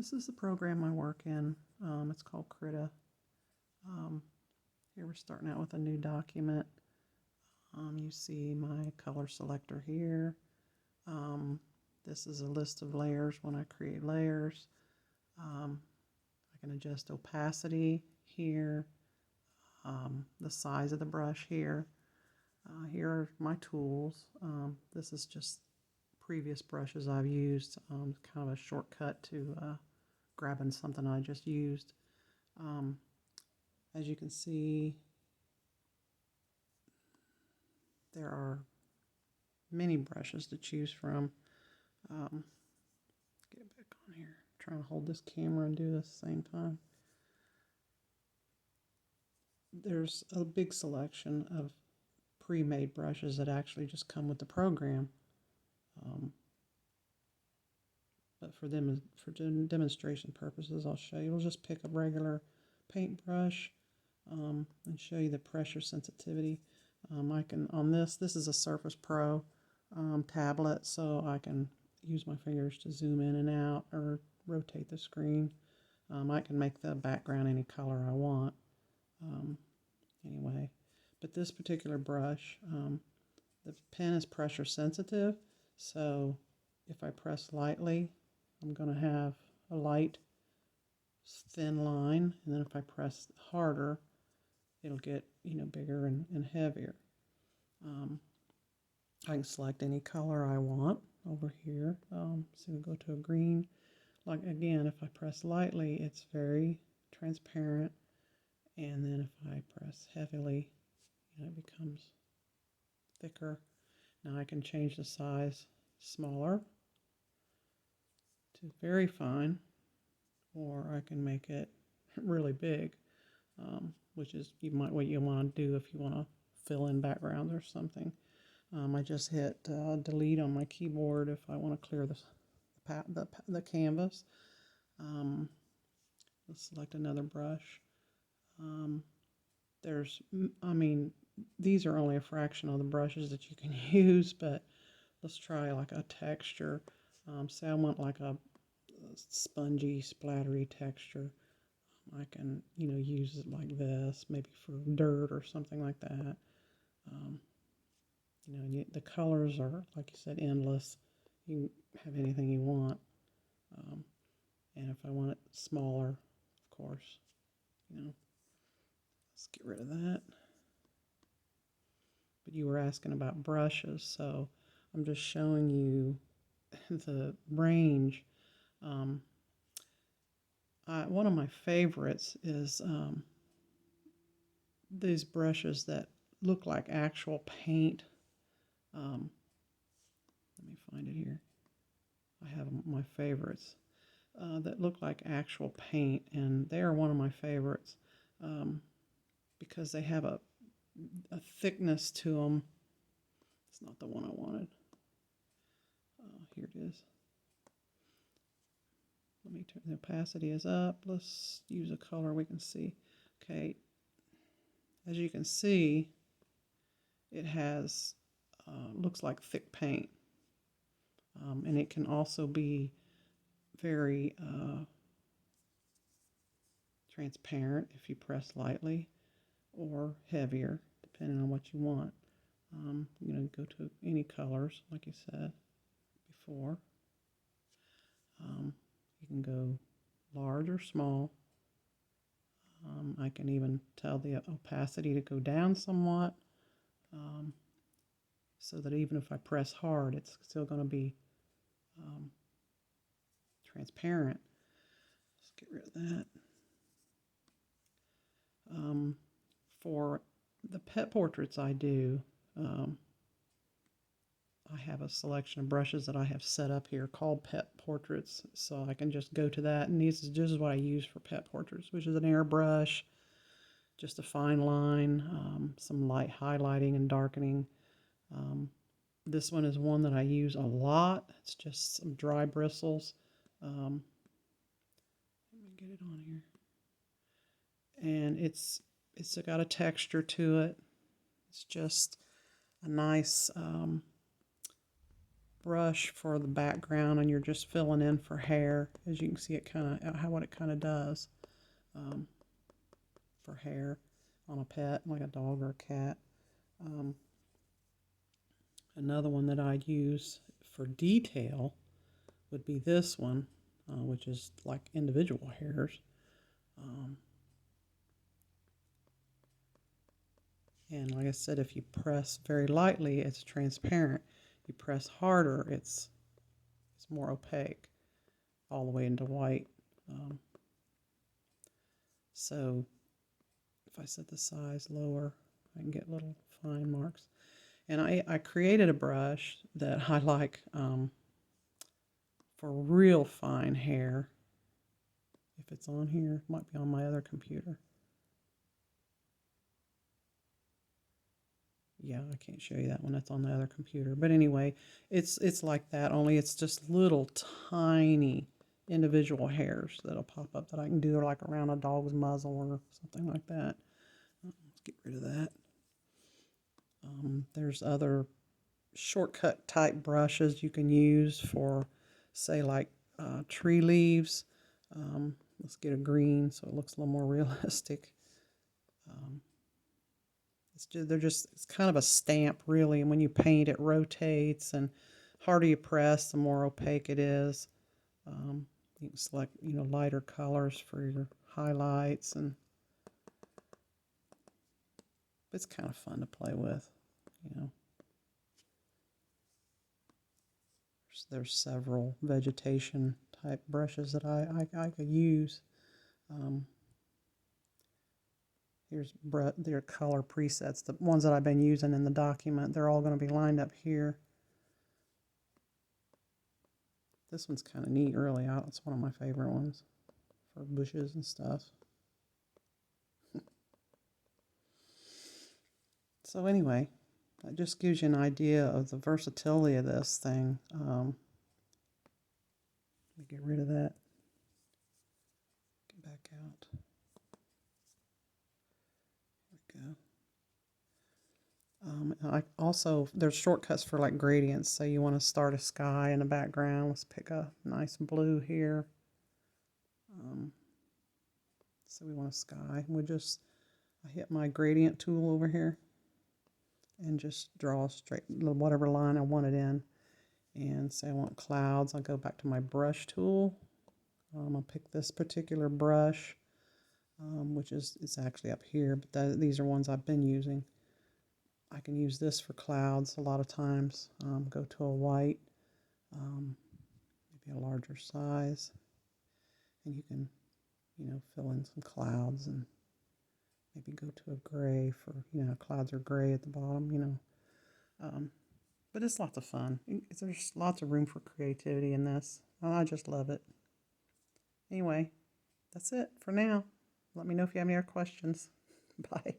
This is the program I work in. It's called Krita. Here we're starting out with a new document. You see my color selector here. This is a list of layers when I create layers. I can adjust opacity here, the size of the brush here. Here are my tools. This is just previous brushes I've used, kind of a shortcut to grabbing something I just used. As you can see, there are many brushes to choose from. Get back on here. I'm trying to hold this camera and do this at the same time. There's a big selection of pre-made brushes that actually just come with the program. But for demonstration purposes, I'll show you. We'll just pick a regular paintbrush and show you the pressure sensitivity. I can, on this is a Surface Pro tablet, so I can use my fingers to zoom in and out or rotate the screen. I can make the background any color I want. Anyway, but this particular brush, the pen is pressure sensitive, so if I press lightly, I'm going to have a light, thin line, and then if I press harder, it'll get, bigger and heavier. I can select any color I want over here. So we'll go to a green. Like again, if I press lightly, it's very transparent, and then if I press heavily, it becomes thicker. Now I can change the size smaller to very fine, or I can make it really big, which is what you want to do if you want to fill in backgrounds or something. I just hit delete on my keyboard if I want to clear the canvas. Let's select another brush. These are only a fraction of the brushes that you can use, but let's try like a texture. Say I want like a spongy, splattery texture. I can, use it like this, maybe for dirt or something like that. The colors are, like you said, endless. You can have anything you want. And if I want it smaller, of course, let's get rid of that. But you were asking about brushes, so I'm just showing you the range. One of my favorites is these brushes that look like actual paint. Let me find it here. I have my favorites that look like actual paint, and they are one of my favorites because they have a thickness to them. It's not the one I wanted. Here it is. Let me turn the opacity is up. Let's use a color we can see. Okay, as you can see, it has looks like thick paint, and it can also be very transparent if you press lightly, or heavier depending on what you want. Go to any colors like you said before. You can go large or small. I can even tell the opacity to go down somewhat, so that even if I press hard, it's still going to be transparent. Let's get rid of that. For the pet portraits I do, I have a selection of brushes that I have set up here called pet portraits, so I can just go to that, and this is just what I use for pet portraits, which is an airbrush, just a fine line, some light highlighting and darkening. This one is one that I use a lot. It's just some dry bristles. Let me get it on here. And it's got a texture to it. It's just a nice brush for the background and you're just filling in for hair. As you can see, it kind of what it kind of does for hair on a pet, like a dog or a cat. Another one that I'd use for detail would be this one, which is like individual hairs. And like I said, if you press very lightly, it's transparent. You press harder, it's more opaque, all the way into white. So if I set the size lower, I can get little fine marks. And I created a brush that I like for real fine hair. If it's on here, it might be on my other computer. Yeah, I can't show you that one. That's on the other computer. But anyway, it's like that, only it's just little tiny individual hairs that'll pop up that I can do like around a dog's muzzle or something like that. Let's get rid of that. There's other shortcut type brushes you can use for, say, like tree leaves. Let's get a green so it looks a little more realistic. It's kind of a stamp, really, and when you paint it rotates, and harder you press, the more opaque it is. You can select, lighter colors for your highlights, and it's kind of fun to play with, There's several vegetation type brushes that I could use. Here's their color presets, the ones that I've been using in the document. They're all going to be lined up here. This one's kind of neat, really. It's one of my favorite ones for bushes and stuff. So anyway, that just gives you an idea of the versatility of this thing. Let me get rid of that. Get back out. There's shortcuts for like gradients. So you want to start a sky in the background. Let's pick a nice blue here. So we want a sky. I hit my gradient tool over here and just draw straight whatever line I want it in. And say I want clouds. I'll go back to my brush tool. I'll pick this particular brush, which it's actually up here, but these are ones I've been using. I can use this for clouds a lot of times. Go to a white, maybe a larger size, and you can, fill in some clouds, and maybe go to a gray for, clouds are gray at the bottom, But it's lots of fun. There's lots of room for creativity in this. I just love it. Anyway, that's it for now. Let me know if you have any other questions. Bye.